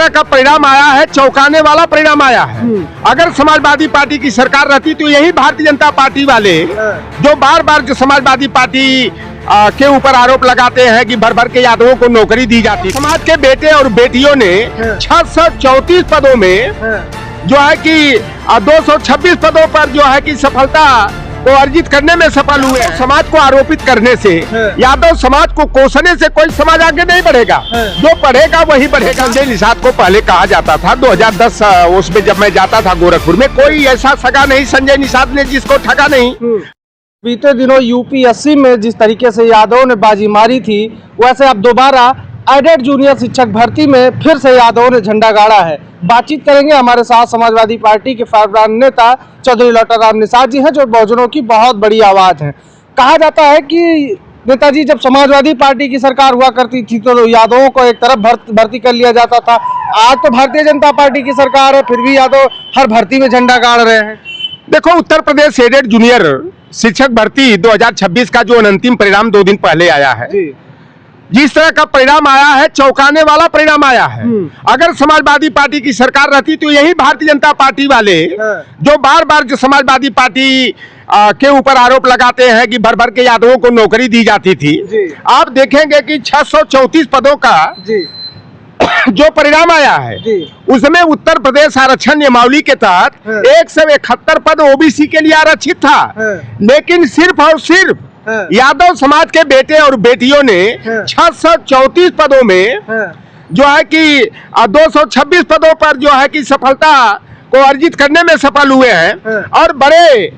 तरह का परिणाम आया है, चौंकाने वाला परिणाम आया है। अगर समाजवादी पार्टी की सरकार रहती तो यही भारतीय जनता पार्टी वाले जो बार बार जो समाजवादी पार्टी के ऊपर आरोप लगाते हैं कि भर भर के यादवों को नौकरी दी जाती, समाज के बेटे और बेटियों ने 634 पदों में जो है कि 226 पदों पर जो है कि सफलता को अर्जित करने में सफल हुए। समाज को आरोपित करने से, यादव समाज को कोसने से कोई समाज आगे नहीं बढ़ेगा। जो बढ़ेगा वही बढ़ेगा। संजय निषाद को पहले कहा जाता था 2010 उसमें जब मैं जाता था गोरखपुर में, कोई ऐसा सगा नहीं संजय निषाद ने जिसको ठगा नहीं। बीते दिनों यूपीएससी में जिस तरीके से यादव ने बाजी मारी थी, वैसे अब दोबारा एडेड जूनियर शिक्षक भर्ती में फिर से यादव ने झंडा गाड़ा है। बातचीत करेंगे हमारे साथ समाजवादी पार्टी के फारब्रांड नेता चौधरी लौटाराम निषाद जी हैं, जो बहुजनों की बहुत बड़ी आवाज हैं। कहा जाता है कि नेताजी जब समाजवादी पार्टी की सरकार हुआ करती थी तो यादवों को एक तरफ भर्ती कर लिया जाता था। आज तो भारतीय जनता पार्टी की सरकार है, फिर भी यादव हर भर्ती में झंडा गाड़ रहे हैं। देखो, उत्तर प्रदेश एडेड जूनियर शिक्षक भर्ती 2026 का जो अंतिम परिणाम 2 दिन पहले आया है, जिस तरह का परिणाम आया है, चौंकाने वाला परिणाम आया है। अगर समाजवादी पार्टी की सरकार रहती तो यही भारतीय जनता पार्टी वाले जो बार बार जो समाजवादी पार्टी के ऊपर आरोप लगाते हैं कि भर भर के यादवों को नौकरी दी जाती थी, आप देखेंगे कि 634 पदों का जो परिणाम आया है उसमें उत्तर प्रदेश आरक्षण नियमावली के तहत 171 पद ओबीसी के लिए आरक्षित था, लेकिन सिर्फ और सिर्फ यादव समाज के बेटे और बेटियों ने 634 पदों में जो है कि 226 पदों पर जो है कि सफलता को अर्जित करने में सफल हुए हैं। और बड़े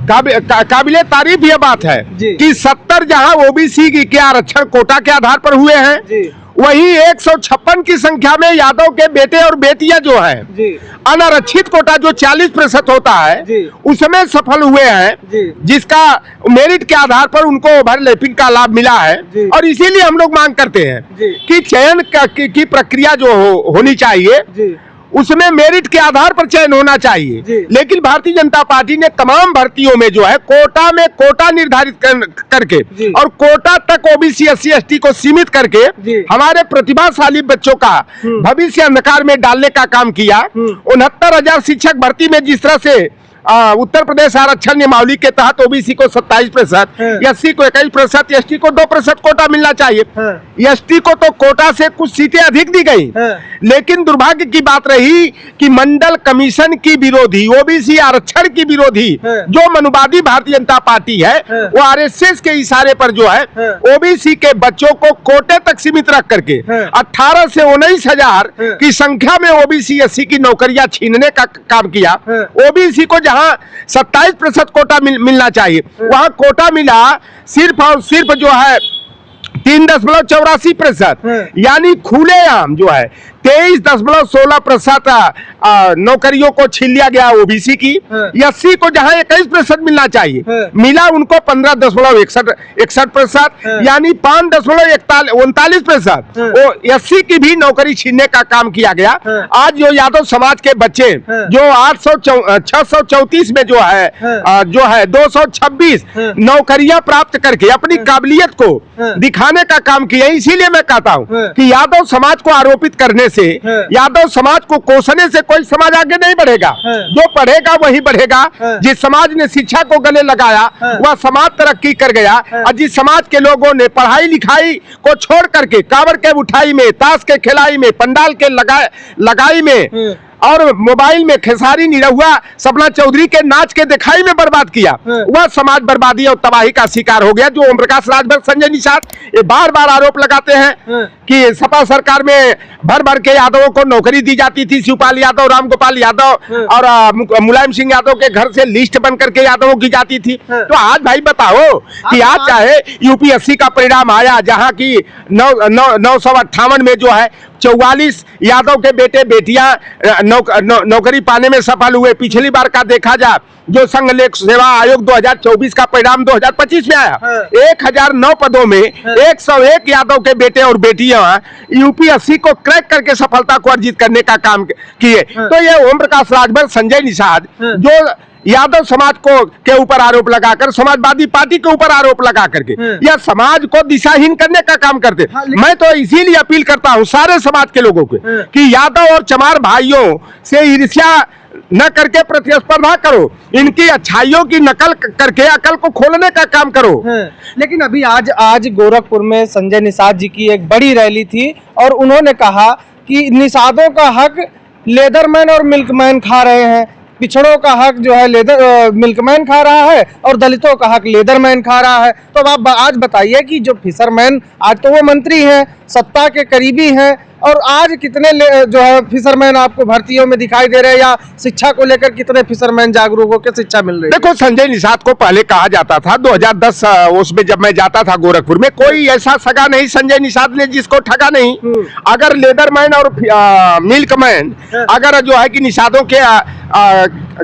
काबिले तारीफ यह बात है कि 70 जहां ओबीसी के आरक्षण कोटा के आधार पर हुए हैं, वहीं 156 की संख्या में यादव के बेटे और बेटियां जो हैं अनारक्षित कोटा जो 40% होता है उसमें सफल हुए हैं, जिसका मेरिट के आधार पर उनको ओवरलैपिंग का लाभ मिला है। और इसीलिए हम लोग मांग करते हैं कि चयन की प्रक्रिया जो होनी चाहिए उसमें मेरिट के आधार पर चयन होना चाहिए। लेकिन भारतीय जनता पार्टी ने तमाम भर्तियों में जो है कोटा में कोटा निर्धारित करके और कोटा तक ओबीसी SC ST को सीमित करके हमारे प्रतिभाशाली बच्चों का भविष्य अंधकार में डालने का काम किया। 69,000 शिक्षक भर्ती में जिस तरह से उत्तर प्रदेश आरक्षण नियमावली के तहत ओबीसी को 27%, SC को 21%, ST को 2% कोटा मिलना चाहिए। ST को तो कोटा से कुछ सीटें अधिक दी गई, लेकिन दुर्भाग्य की बात रही कि मंडल कमीशन की विरोधी, ओबीसी आरक्षण की विरोधी जो मनुवादी भारतीय जनता पार्टी है, वो RSS के इशारे पर जो है ओबीसी के बच्चों को कोटे तक सीमित रख करके 18 से 19,000 की संख्या में ओबीसी SC की नौकरियां छीनने का काम किया। ओबीसी को 27% कोटा मिलना चाहिए, वहां कोटा मिला सिर्फ और सिर्फ जो है 3.84%, यानी खुलेआम जो है 23.16% नौकरियों को छीन लिया गया ओबीसी की। SC को जहां 21% मिलना चाहिए, मिला उनको 15.61%, यानी 5.39%। SC की भी नौकरी छीनने का काम किया गया। आज जो यादव समाज के बच्चे जो 634 में जो है 226 नौकरियां प्राप्त करके अपनी काबिलियत को दिखाने का काम किया। इसीलिए मैं कहता हूं कि यादव समाज को आरोपित करने से, यादव समाज को कोसने से कोई समाज आगे नहीं बढ़ेगा। जो पढ़ेगा वही बढ़ेगा। जिस समाज ने शिक्षा को गले लगाया वह समाज तरक्की कर गया, और जिस समाज के लोगों ने पढ़ाई लिखाई को छोड़ करके कांवड़ के उठाई में, ताश के खिलाई में, पंडाल के लगाई में और मोबाइल में खेसारी निरहुआ सपना चौधरी के नाच के दिखाई में बर्बाद किया, वह समाज बर्बादी और तबाही का शिकार हो गया। जो ओम प्रकाश राजभर, संजय निषाद ये बार बार आरोप लगाते हैं कि सपा सरकार में भर भर के यादवों को नौकरी दी जाती थी। शिवपाल यादव, रामगोपाल यादव और मुलायम सिंह यादव के घर से लिस्ट बन करके यादवों की जाती थी। तो आज भाई बताओ कि आज चाहे यूपीएससी का परिणाम आया जहां की 958 में जो है 44 यादव के बेटे बेटियां नौकरी पाने में सफल हुए। पिछली बार का देखा जाए जो संघ लोक सेवा आयोग 2024 का परिणाम 2025 में आया, 1009 पदों में 101 यादव के बेटे और बेटियां यूपीएससी को क्रैक करके सफलता को अर्जित करने का काम किए। तो ये ओम प्रकाश राजभर, संजय निषाद जो यादव समाज को के ऊपर आरोप लगाकर, समाजवादी पार्टी के ऊपर आरोप लगा करके या समाज को दिशाहीन करने का काम करते। मैं तो इसीलिए अपील करता हूं सारे समाज के लोगों को कि यादव और चमार भाइयों से ईर्ष्या न करके प्रतिस्पर्धा करो, इनकी अच्छाइयों की नकल करके अकल को खोलने का काम करो। लेकिन अभी आज गोरखपुर में संजय निषाद जी की एक बड़ी रैली थी और उन्होंने कहा कि निषादों का हक लेदरमैन और मिल्कमैन खा रहे हैं, पिछड़ों का हक जो है मिल्कमैन खा रहा है और दलितों का हक लेदरमैन खा रहा है। तो अब आप आज बताइए कि जो फिशरमैन, आज तो वो मंत्री हैं, सत्ता के करीबी हैं, और आज कितने जो है फिशरमैन आपको भर्तियों में दिखाई दे रहे हैं, या शिक्षा को लेकर कितने फिशरमैन जागरूक होकर शिक्षा मिल रही है? देखो, संजय निषाद को पहले कहा जाता था 2010 उसमें जब मैं जाता था गोरखपुर में, कोई ऐसा सगा नहीं संजय निषाद ने जिसको ठगा नहीं। अगर लेदरमैन और मिल्कमैन अगर जो है कि निषादों के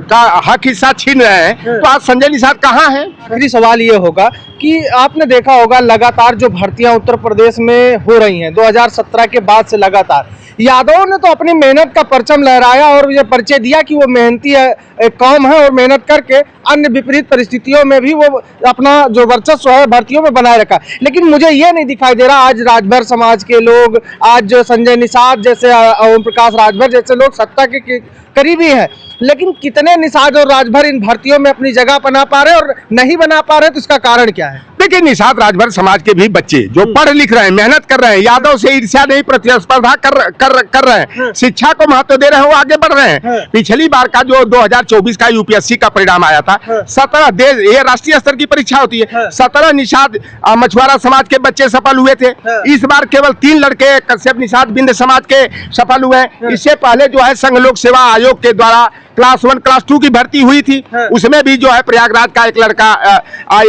का हक हिस्सा छीन रहे हैं तो आज संजय निषाद कहाँ है? आखिरी सवाल ये होगा कि आपने देखा होगा लगातार जो भर्तियां उत्तर प्रदेश में हो रही हैं 2017 के बाद से लगातार, यादव ने तो अपनी मेहनत का परचम लहराया और ये परिचय दिया कि वो मेहनती कौम है और मेहनत करके अन्य विपरीत परिस्थितियों में भी वो अपना जो वर्चस्व है भर्तियों में बनाए रखा। लेकिन मुझे ये नहीं दिखाई दे रहा आज राजभर समाज के लोग, आज संजय निषाद जैसे, ओम प्रकाश राजभर जैसे लोग सत्ता के करीबी हैं, लेकिन कितने निषाद और राजभर इन भर्तियों में अपनी जगह बना पा रहे और नहीं बना पा रहे, तो इसका कारण क्या है? देखिए, निषाद राजभर समाज के भी बच्चे जो पढ़ लिख रहे हैं, मेहनत कर रहे हैं, यादव से ईर्ष्या नहीं प्रतिस्पर्धा कर रहे हैं, शिक्षा को महत्व दे रहे हैं, वो आगे बढ़ रहे हैं। पिछली बार का जो 2024 का यूपीएससी का परिणाम आया था, 17 देश, ये राष्ट्रीय स्तर की परीक्षा होती है, 17 निषाद मछुआरा समाज के बच्चे सफल हुए थे। इस बार केवल 3 लड़के कश्यप निषाद बिंद समाज के सफल हुए। इससे पहले जो है संघ लोक सेवा आयोग के द्वारा क्लास 1 क्लास 2 की भर्ती हुई थी, उसमें भी जो है प्रयागराज का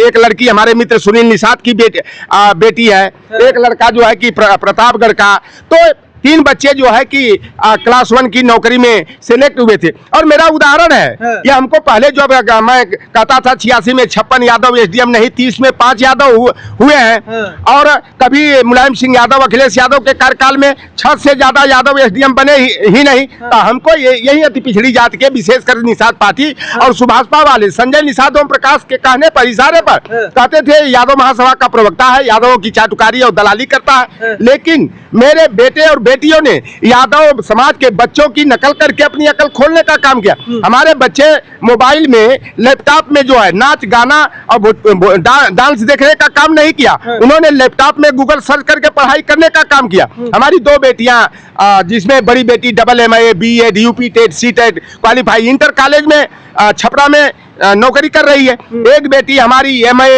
एक लड़की हमारे मित्र सुनील निषाद की बेटी है, एक लड़का जो है कि प्रतापगढ़ का। तो 3 बच्चे जो है कि क्लास 1 की नौकरी में सिलेक्ट हुए थे। और मेरा उदाहरण है, ये हमको पहले जो मैं कहता था 86 में 56 यादव एसडीएम नहीं, 30 में 5 यादव हुए हैं। और कभी मुलायम सिंह यादव, अखिलेश यादव के कार्यकाल में 6 से ज्यादा यादव एसडीएम बने ही नहीं। तो हमको यही अति पिछड़ी जात के, विशेषकर निषाद पार्टी और सुभाषपा वाले संजय निषाद ओम प्रकाश के कहने पर, इशारे पर कहते थे यादव महासभा का प्रवक्ता है, यादवों की चाटुकारी और दलाली करता है। लेकिन मेरे बेटे और बेटियों ने यादव समाज के बच्चों की नकल करके अपनी अकल खोलने का काम किया। हमारे बच्चे मोबाइल में, लैपटॉप में जो है नाच गाना और डांस देखने का काम नहीं किया, उन्होंने लैपटॉप में गूगल सर्च करके पढ़ाई करने का काम किया। हमारी 2 बेटियां, जिसमें बड़ी बेटी MA BEd UP TET CTET qualify inter college में छपरा में नौकरी कर रही है। एक बेटी हमारी MA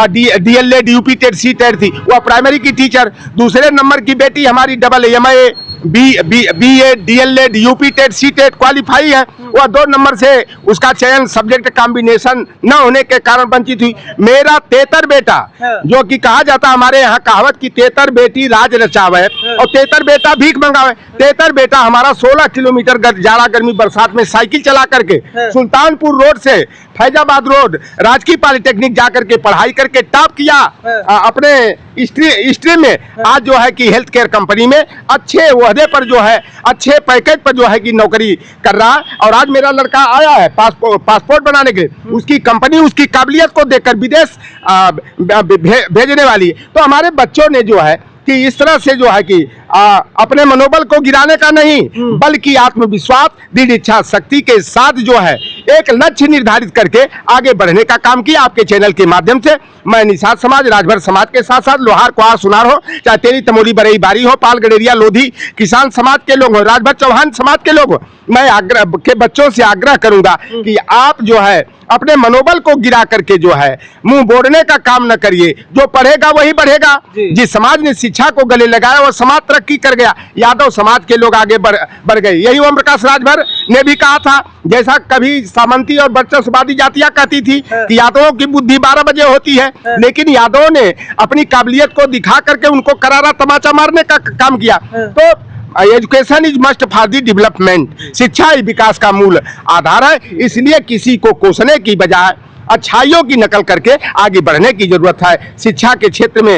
DLEd UP TET CTET थी, वह प्राइमरी की टीचर। दूसरे नंबर की बेटी हमारी MA BA DLEd UP TET CTET qualify है, वह 2 नंबर से उसका चयन सब्जेक्ट कॉम्बिनेशन न होने के कारण वंचित हुई। मेरा 33 बेटा, जो कि कहा जाता हमारे यहाँ कहावत की 33 बेटी राज रचावे और 33 बेटा भीख मंगावे। 33 बेटा हमारा 16 किलोमीटर जाड़ा गर्मी बरसात में साइकिल चला करके सुल्तानपुर रोड से फैजाबाद रोड राजकीय पॉलिटेक्निक जाकर के पढ़ाई करके टॉप किया अपने स्ट्रीम में। आज जो है कि हेल्थ केयर कंपनी में अच्छे ओहदे पर जो है, अच्छे पैकेज पर जो है कि नौकरी कर रहा है। और आज मेरा लड़का आया है पासपोर्ट बनाने के लिए, उसकी कंपनी उसकी काबिलियत को देखकर विदेश भेजने वाली है। तो हमारे बच्चों ने जो है कि इस तरह से जो है कि अपने मनोबल को गिराने का नहीं, बल्कि आत्मविश्वास, दृढ़ इच्छा शक्ति के साथ जो है एक लक्ष्य निर्धारित करके आगे बढ़ने का काम किया। आपके चैनल के माध्यम से मैं निषाद समाज, राजभर समाज के साथ साथ लोहार कुहार सुनार हो, चाहे तेरी तमोली बरई बारी हो, पाल गडेरिया लोधी किसान समाज के लोग हो, राजभर चौहान समाज के लोग हो, मैं आग्रह के बच्चों से आग्रह करूंगा कि आप जो है अपने मनोबल को गिरा करके जो है मुंह बोड़ने का काम न करिए। जो पढ़ेगा वही बढ़ेगा। जिस समाज ने शिक्षा को गले लगाया वो समाज तरक्की कर गया। यादव समाज के लोग आगे बढ़ गए। यही ओम प्रकाश राजभर ने भी कहा था, जैसा कभी सामंती और वर्चस्ववादी जातियां कहती थी कि यादवों की बुद्धि 12 बजे होती है, लेकिन यादवों ने अपनी काबिलियत को दिखा करके उनको करारा तमाचा मारने का काम किया। तो education is must for the development, शिक्षा ही विकास का मूल आधार है। इसलिए किसी को कोसने की बजाय अच्छाइयों की नकल करके आगे बढ़ने की जरूरत है। शिक्षा के क्षेत्र में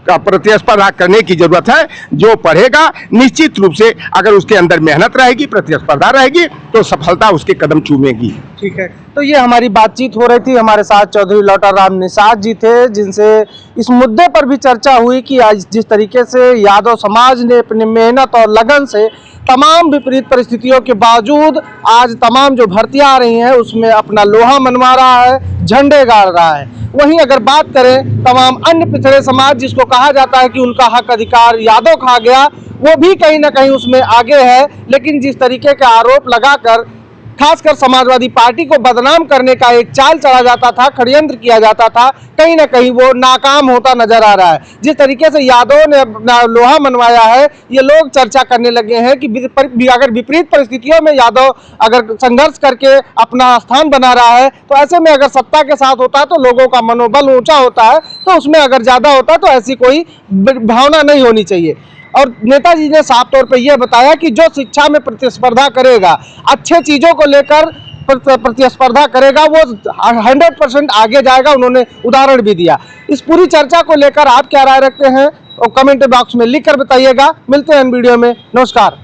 का प्रतिस्पर्धा करने की जरूरत है। जो पढ़ेगा निश्चित रूप से अगर उसके अंदर मेहनत रहेगी, प्रतिस्पर्धा रहेगी तो सफलता उसके कदम चूमेगी। ठीक है, तो ये हमारी बातचीत हो रही थी। हमारे साथ चौधरी लौटार राम निषाद जी थे, जिनसे इस मुद्दे पर भी चर्चा हुई कि आज जिस तरीके से यादव समाज ने अपनी मेहनत और लगन से तमाम विपरीत परिस्थितियों के बावजूद आज तमाम जो भर्तियां आ रही हैं उसमें अपना लोहा मनवा रहा है, झंडे गाड़ रहा है। वहीं अगर बात करें तमाम अन्य पिछड़े समाज जिसको कहा जाता है कि उनका हक अधिकार यादव खा गया, वो भी कहीं ना कहीं उसमें आगे है। लेकिन जिस तरीके के आरोप लगाकर खासकर समाजवादी पार्टी को बदनाम करने का एक चाल चला जाता था, षड्यंत्र किया जाता था, कहीं ना कहीं वो नाकाम होता नजर आ रहा है। जिस तरीके से यादव ने अपना लोहा मनवाया है, ये लोग चर्चा करने लगे हैं कि अगर विपरीत परिस्थितियों में यादव अगर संघर्ष करके अपना स्थान बना रहा है तो ऐसे में अगर सत्ता के साथ होता है तो लोगों का मनोबल ऊंचा होता है, तो उसमें अगर ज्यादा होता तो ऐसी कोई भावना नहीं होनी चाहिए। और नेताजी ने साफ तौर पे यह बताया कि जो शिक्षा में प्रतिस्पर्धा करेगा, अच्छे चीजों को लेकर प्रतिस्पर्धा करेगा, वो 100% आगे जाएगा। उन्होंने उदाहरण भी दिया। इस पूरी चर्चा को लेकर आप क्या राय रखते हैं और कमेंट बॉक्स में लिख कर बताइएगा। मिलते हैं वीडियो में। नमस्कार।